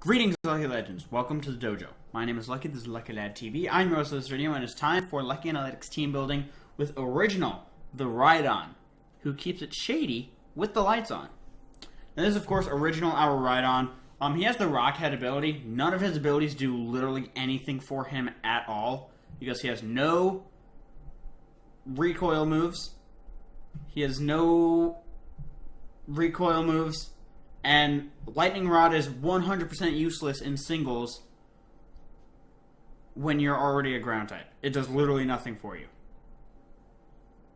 Greetings, Lucky Legends. Welcome to the dojo. My name is Lucky, this is Lucky Lad TV. I'm your host of this video, and it's time for Lucky Analytics team building with Original, the Ride-On, who keeps it shady with the lights on. Now, this is, of course, Original, our Ride-On. He has the Rockhead ability. None of his abilities do literally anything for him at all, because he has no recoil moves. And Lightning Rod is 100% useless in singles when you're already a ground type. It does literally nothing for you.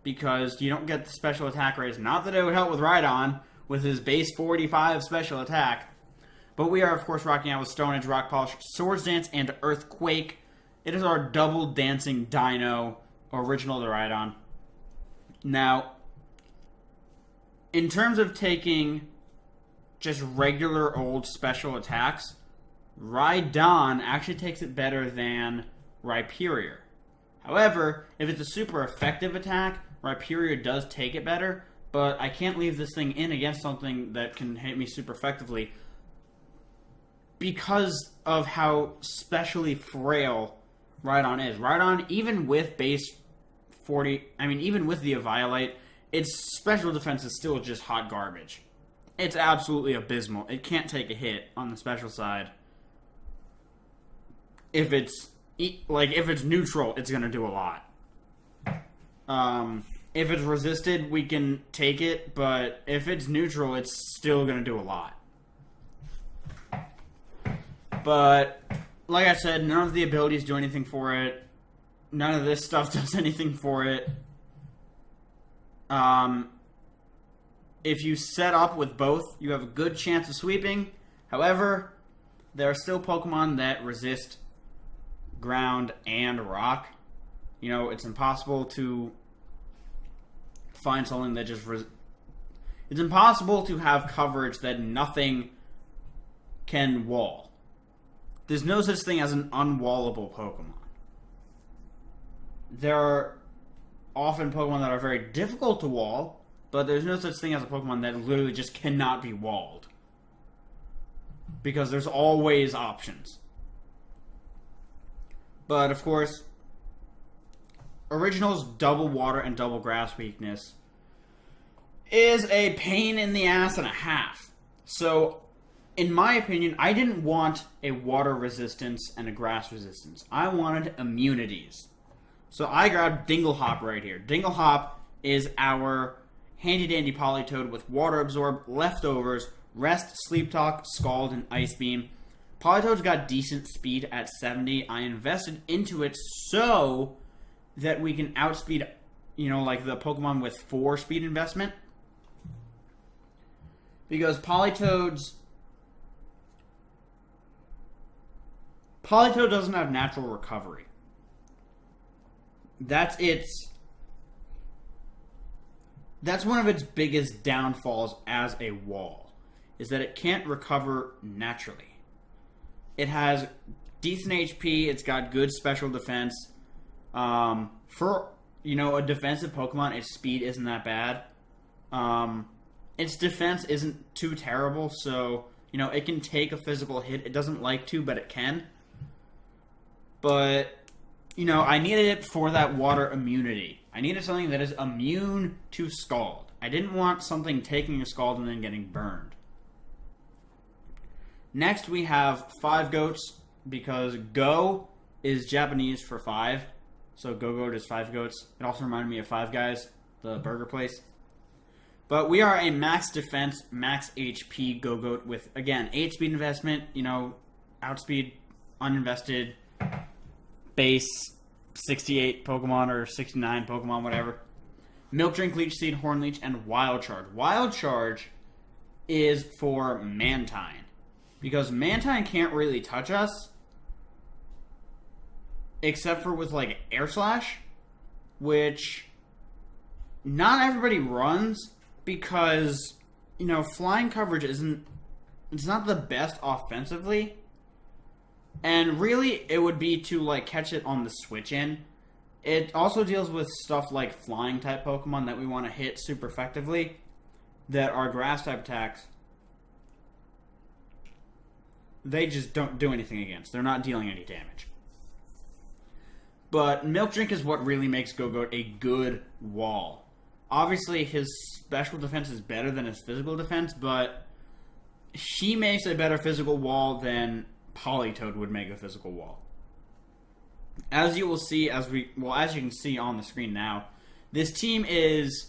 Because you don't get the special attack raise. Not that it would help with Ride-On with his base 45 special attack. But we are, of course, rocking out with Stone Edge, Rock Polish, Swords Dance, and Earthquake. It is our double dancing dino, Original the Ride-On. Now, in terms of taking just regular old special attacks, Ride-On actually takes it better than Rhyperior. However, if it's a super effective attack, Rhyperior does take it better, but I can't leave this thing in against something that can hit me super effectively because of how specially frail Ride-On is. Ride-On, even with base 40, even with the Eviolite, its special defense is still just hot garbage. It's absolutely abysmal. It can't take a hit on the special side. If it's neutral, it's gonna do a lot. If it's resisted, we can take it, but if it's neutral, it's still gonna do a lot. But like I said, none of the abilities do anything for it. None of this stuff does anything for it. If you set up with both, you have a good chance of sweeping. However, there are still Pokemon that resist ground and rock. You know, it's impossible to find something that just... It's impossible to have coverage that nothing can wall. There's no such thing as an unwallable Pokemon. There are often Pokemon that are very difficult to wall, but there's no such thing as a Pokemon that literally just cannot be walled. Because there's always options. But, of course, Original's double water and double grass weakness is a pain in the ass and a half. So, in my opinion, I didn't want a water resistance and a grass resistance. I wanted immunities. So I grabbed Dinglehop right here. Dinglehop is our handy-dandy Politoed with Water Absorb, Leftovers, Rest, Sleep Talk, Scald, and Ice Beam. Politoed's got decent speed at 70. I invested into it so that we can outspeed, like the Pokemon with 4 speed investment. Because Politoed doesn't have natural recovery. That's one of its biggest downfalls as a wall, is that it can't recover naturally. It has decent HP, it's got good special defense. For, a defensive Pokemon, its speed isn't that bad. Its defense isn't too terrible, so, it can take a physical hit. It doesn't like to, but it can. But... I needed it for that water immunity. I needed something that is immune to Scald. I didn't want something taking a Scald and then getting burned. Next, we have 5 Goats, because Go is Japanese for 5. So Go-Goat is 5 Goats. It also reminded me of Five Guys, the burger place. But we are a max defense, max HP Go-Goat with, again, 8 speed investment, outspeed, uninvested, base 68 Pokemon or 69 Pokemon, whatever. Milk Drink, Leech Seed, Horn Leech, and Wild Charge. Wild Charge is for Mantine, because Mantine can't really touch us except for with Air Slash, which not everybody runs because flying coverage it's not the best offensively. And really, it would be to, catch it on the switch-in. It also deals with stuff like flying-type Pokemon that we want to hit super effectively that are grass-type attacks. they just don't do anything against. They're not dealing any damage. But Milk Drink is what really makes Go-Goat a good wall. Obviously, his special defense is better than his physical defense, but he makes a better physical wall than Politoed would make a physical wall. As you will see, as you can see on the screen now, this team has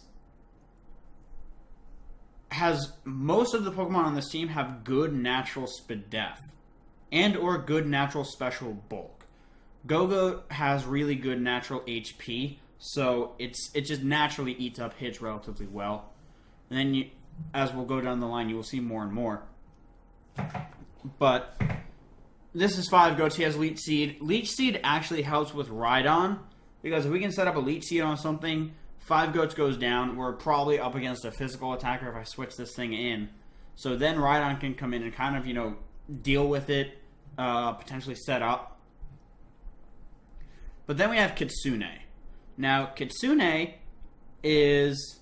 most of the Pokemon on this team have good natural Spadef and or good natural special bulk. Go-Goat has really good natural HP, so it just naturally eats up hits relatively well. And then, as we'll go down the line, you will see more and more. But this is 5 Goats. He has Leech Seed. Leech Seed actually helps with Rhydon, because if we can set up a Leech Seed on something, 5 Goats goes down. We're probably up against a physical attacker if I switch this thing in. So then Rhydon can come in and kind of, deal with it, potentially set up. But then we have Kitsune. Now, Kitsune is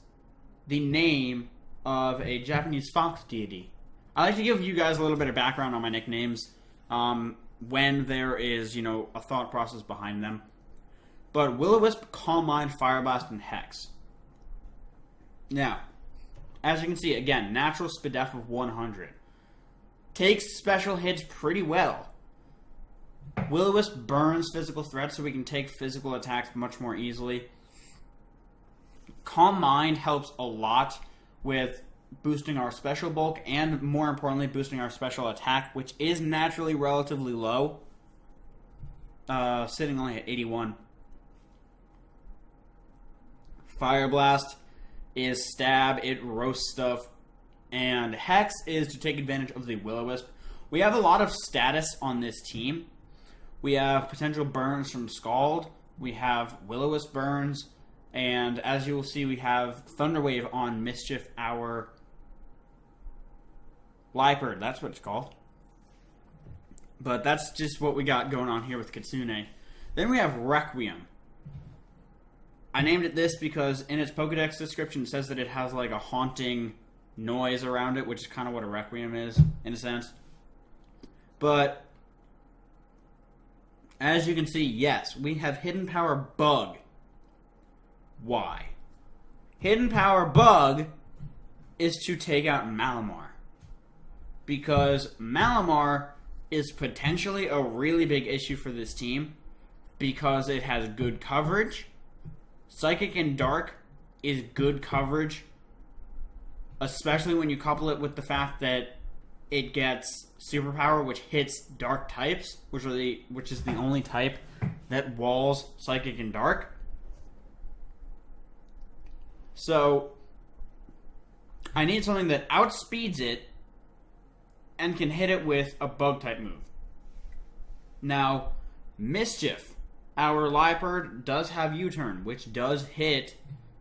the name of a Japanese fox deity. I like to give you guys a little bit of background on my nicknames when there is, a thought process behind them. But Will-O-Wisp, Calm Mind, Fire Blast, and Hex. Now, as you can see, again, natural Spadef of 100. Takes special hits pretty well. Will-O-Wisp burns physical threats so we can take physical attacks much more easily. Calm Mind helps a lot with boosting our special bulk and, more importantly, boosting our special attack, which is naturally relatively low. Sitting only at 81. Fire Blast is stab, it roasts stuff. And Hex is to take advantage of the Will-O-Wisp. We have a lot of status on this team. We have potential burns from Scald. We have Will-O-Wisp burns. And as you will see, we have Thunder Wave on Mischief, our Liepard. That's what it's called. But that's just what we got going on here with Kitsune. Then we have Requiem. I named it this because in its Pokedex description it says that it has like a haunting noise around it, which is kind of what a Requiem is, in a sense. But as you can see, yes, we have Hidden Power Bug. Why? Hidden Power Bug is to take out Malamar. Because Malamar is potentially a really big issue for this team because it has good coverage. Psychic and Dark is good coverage, especially when you couple it with the fact that it gets Superpower, which hits Dark types, which is the only type that walls Psychic and Dark. So I need something that outspeeds it and can hit it with a Bug-type move. Now, Mischief, our Liepard, does have U-Turn, which does hit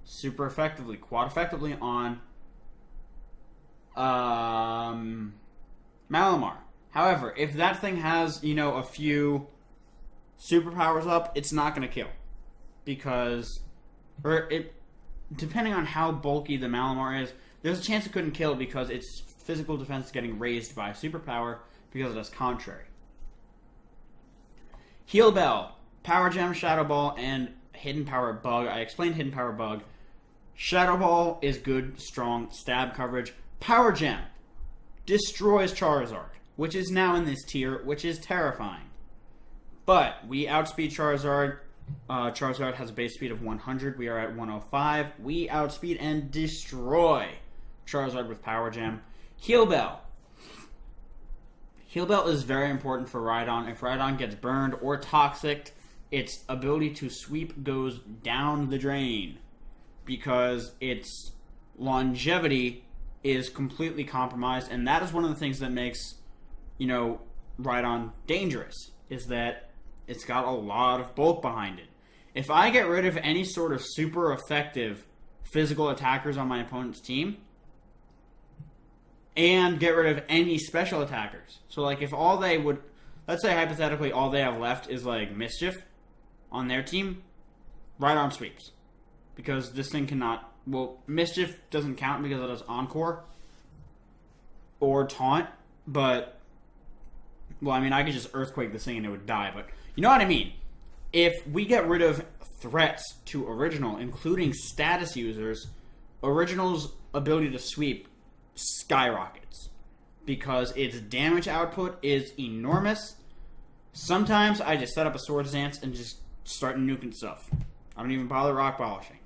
super effectively, quad effectively on Malamar. However, if that thing has, a few superpowers up, it's not going to kill. Depending on how bulky the Malamar is, there's a chance it couldn't kill because its physical defense is getting raised by superpower because it does contrary. Heal Bell, Power Gem, Shadow Ball, and Hidden Power Bug. I explained Hidden Power Bug. Shadow Ball is good, strong stab coverage. Power Gem destroys Charizard, which is now in this tier, which is terrifying. But we outspeed Charizard. Charizard has a base speed of 100. We are at 105. We outspeed and destroy Charizard with Power Gem. Heal Bell. Heal Bell is very important for Rhydon. If Rhydon gets burned or toxic, its ability to sweep goes down the drain because its longevity is completely compromised, and that is one of the things that makes, Rhydon dangerous, is that it's got a lot of bulk behind it. If I get rid of any sort of super effective physical attackers on my opponent's team, and get rid of any special attackers, so like if all they would, let's say hypothetically all they have left is like Mischief on their team, Rhydon sweeps. Because this thing cannot, Mischief doesn't count because it has Encore or Taunt, but Well, I mean, I could just Earthquake this thing and it would die, but you know what I mean. If we get rid of threats to Original, including status users, Original's ability to sweep skyrockets. Because its damage output is enormous. Sometimes I just set up a Swords Dance and just start nuking stuff. I don't even bother rock polishing.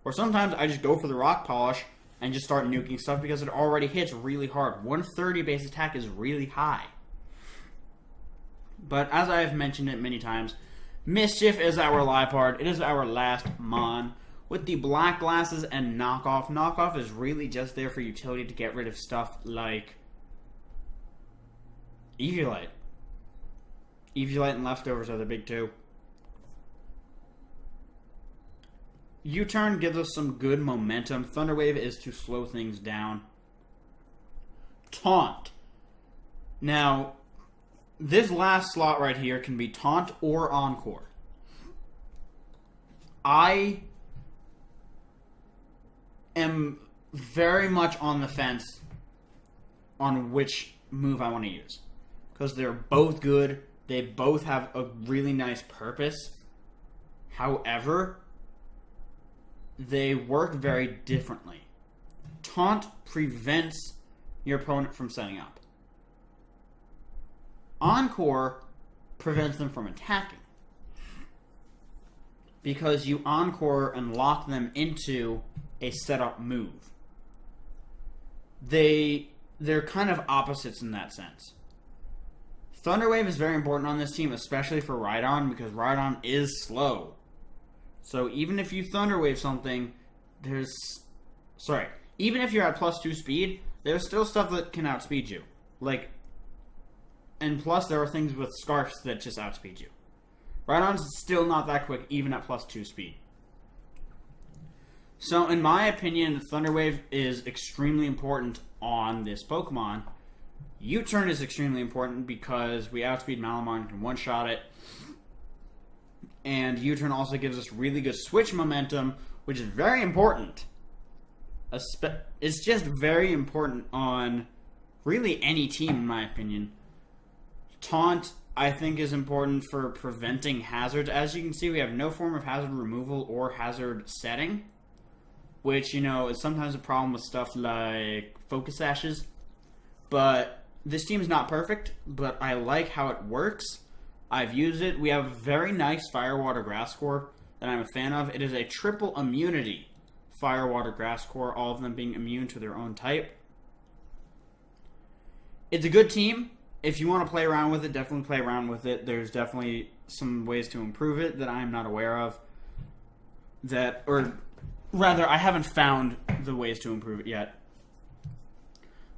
Or sometimes I just go for the rock polish and just start nuking stuff because it already hits really hard. 130 base attack is really high. But as I have mentioned it many times, Mischief is our Liepard. It is our last Mon. With the black glasses and knockoff. Knockoff is really just there for utility to get rid of stuff like Eviolite. Eviolite and Leftovers are the big two. U-Turn gives us some good momentum. Thunderwave is to slow things down. Taunt. Now, this last slot right here can be Taunt or Encore. I am very much on the fence on which move I want to use. Because they're both good. They both have a really nice purpose. However, they work very differently. Taunt prevents your opponent from setting up. Encore prevents them from attacking. Because you Encore and lock them into a setup move. They're kind of opposites in that sense. Thunderwave is very important on this team, especially for Rhydon, because Rhydon is slow. So even if you Thunderwave something, even if you're at +2 speed, there's still stuff that can outspeed you. And plus there are things with Scarfs that just outspeed you. Rhydon's still not that quick, even at +2 speed. So in my opinion, Thunderwave is extremely important on this Pokemon. U-Turn is extremely important because we outspeed Malamar and can one-shot it. And U-Turn also gives us really good switch momentum, which is very important. It's just very important on really any team, in my opinion. Taunt, I think, is important for preventing hazards. As you can see, we have no form of hazard removal or hazard setting, which, is sometimes a problem with stuff like Focus Ashes. But this team is not perfect, but I like how it works. I've used it. We have a very nice Fire, Water, Grass core that I'm a fan of. It is a triple immunity Fire, Water, Grass core, all of them being immune to their own type. It's a good team. If you want to play around with it, definitely play around with it. There's definitely some ways to improve it that I'm not aware of. I haven't found the ways to improve it yet.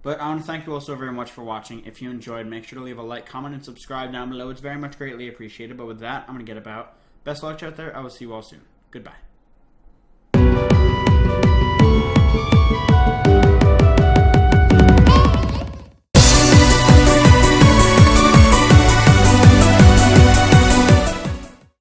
But I want to thank you all so very much for watching. If you enjoyed, make sure to leave a like, comment, and subscribe down below. It's very much greatly appreciated. But with that, I'm going to get about. Best luck out there. I will see you all soon. Goodbye.